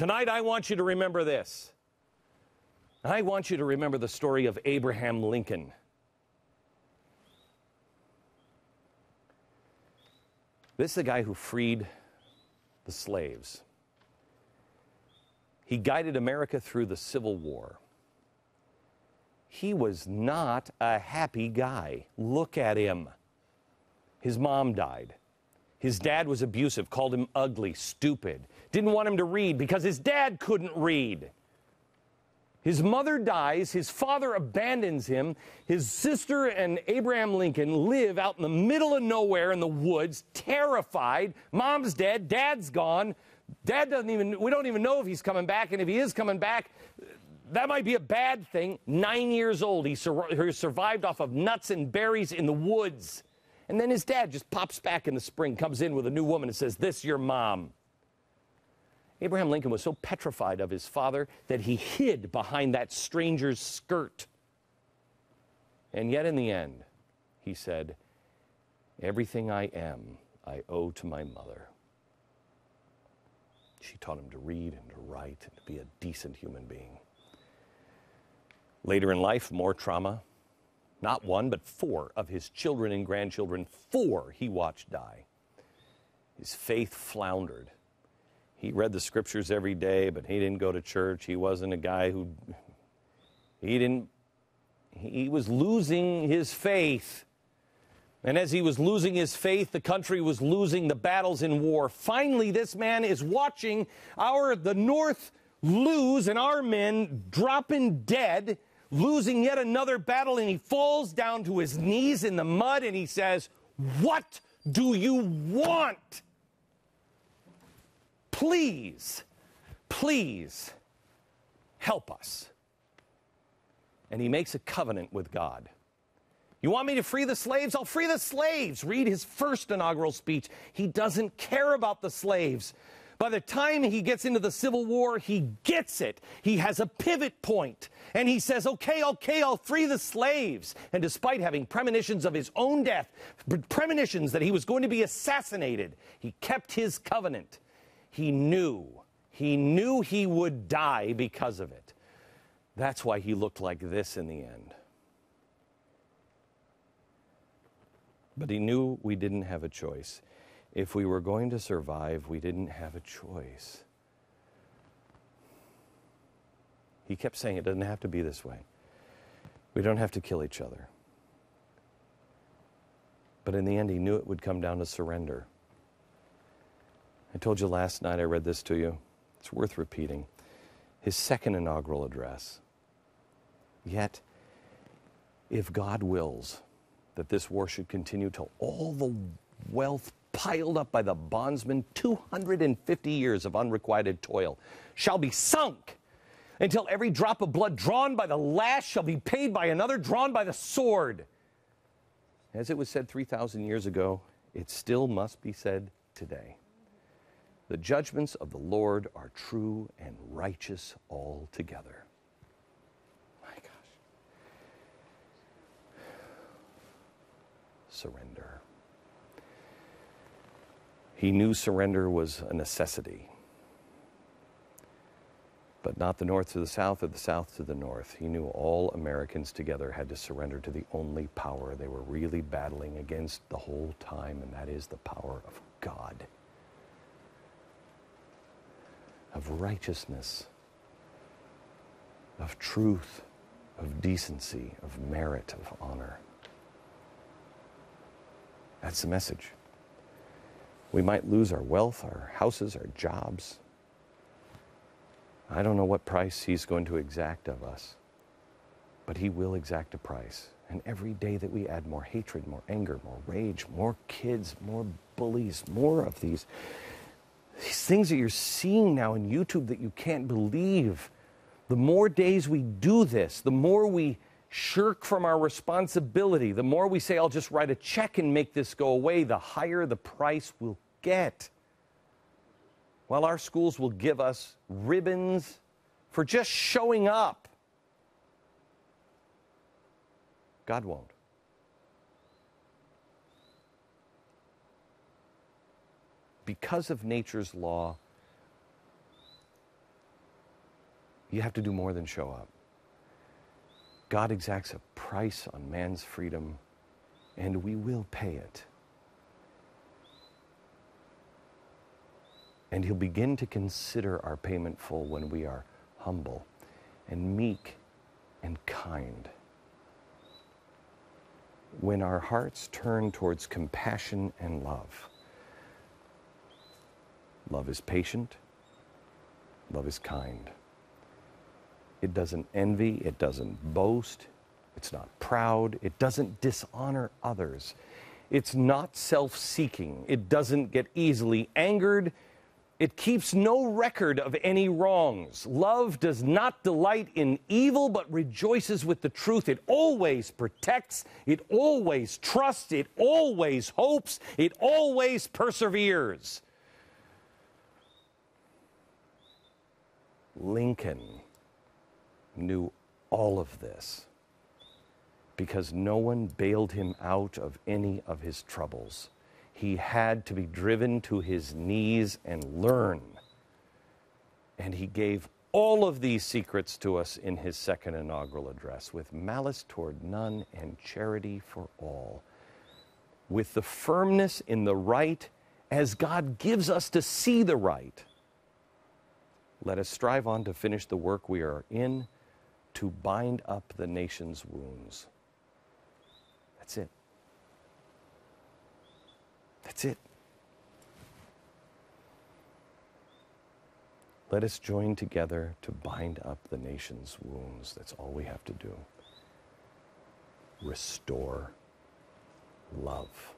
Tonight, I want you to remember this. I want you to remember the story of Abraham Lincoln. This is the guy who freed the slaves. He guided America through the Civil War. He was not a happy guy. Look at him. His mom died. His dad was abusive, called him ugly, stupid. Didn't want him to read because his dad couldn't read. His mother dies. His father abandons him. His sister and Abraham Lincoln live out in the middle of nowhere in the woods, terrified. Mom's dead. Dad's gone. We don't even know if he's coming back. And if he is coming back, that might be a bad thing. 9 years old. He survived off of nuts and berries in the woods. And then his dad just pops back in the spring, comes in with a new woman and says, "This your mom." Abraham Lincoln was so petrified of his father that he hid behind that stranger's skirt. And yet in the end, he said, "Everything I am, I owe to my mother. She taught him to read and to write and to be a decent human being." Later in life, more trauma. Not one, but 4 of his children and grandchildren, 4 he watched die. His faith floundered. He read the scriptures every day, but he didn't go to church. He wasn't a guy he was losing his faith. And as he was losing his faith, the country was losing the battles in war. Finally, this man is watching the North lose and our men dropping dead, losing yet another battle, and he falls down to his knees in the mud and he says, "What do you want? Please, please help us." And he makes a covenant with God. You want me to free the slaves? I'll free the slaves. Read his first inaugural speech. He doesn't care about the slaves. By the time he gets into the Civil War, he gets it. He has a pivot point. And he says, okay, I'll free the slaves. And despite having premonitions of his own death, premonitions that he was going to be assassinated, he kept his covenant. He knew he would die because of it. That's why he looked like this in the end. But he knew we didn't have a choice. If we were going to survive, we didn't have a choice. He kept saying it doesn't have to be this way. We don't have to kill each other. But in the end, he knew it would come down to surrender. I told you last night, I read this to you. It's worth repeating. His second inaugural address. Yet, if God wills that this war should continue till all the wealth piled up by the bondsmen, 250 years of unrequited toil, shall be sunk until every drop of blood drawn by the lash shall be paid by another drawn by the sword. As it was said 3,000 years ago, it still must be said today. The judgments of the Lord are true and righteous altogether. My gosh. Surrender. He knew surrender was a necessity. But not the North to the South or the South to the North. He knew all Americans together had to surrender to the only power they were really battling against the whole time, and that is the power of God, of righteousness, of truth, of decency, of merit, of honor. That's the message. We might lose our wealth, our houses, our jobs. I don't know what price he's going to exact of us, but he will exact a price. And every day that we add more hatred, more anger, more rage, more kids, more bullies, more of these things that you're seeing now in YouTube that you can't believe, the more days we do this, the more we shirk from our responsibility, the more we say, I'll just write a check and make this go away, the higher the price we'll get. While our schools will give us ribbons for just showing up, God won't. Because of nature's law, You have to do more than show up. God exacts a price on man's freedom, and we will pay it. And he'll begin to consider our payment full when we are humble and meek and kind. When our hearts turn towards compassion and love. Love is patient. Love is kind. It doesn't envy. It doesn't boast. It's not proud. It doesn't dishonor others. It's not self-seeking. It doesn't get easily angered. It keeps no record of any wrongs. Love does not delight in evil, but rejoices with the truth. It always protects. It always trusts. It always hopes. It always perseveres. Lincoln knew all of this because no one bailed him out of any of his troubles. He had to be driven to his knees and learn. And he gave all of these secrets to us in his second inaugural address, with malice toward none and charity for all, with the firmness in the right as God gives us to see the right. Let us strive on to finish the work we are in, to bind up the nation's wounds. That's it. That's it. Let us join together to bind up the nation's wounds. That's all we have to do. Restore love.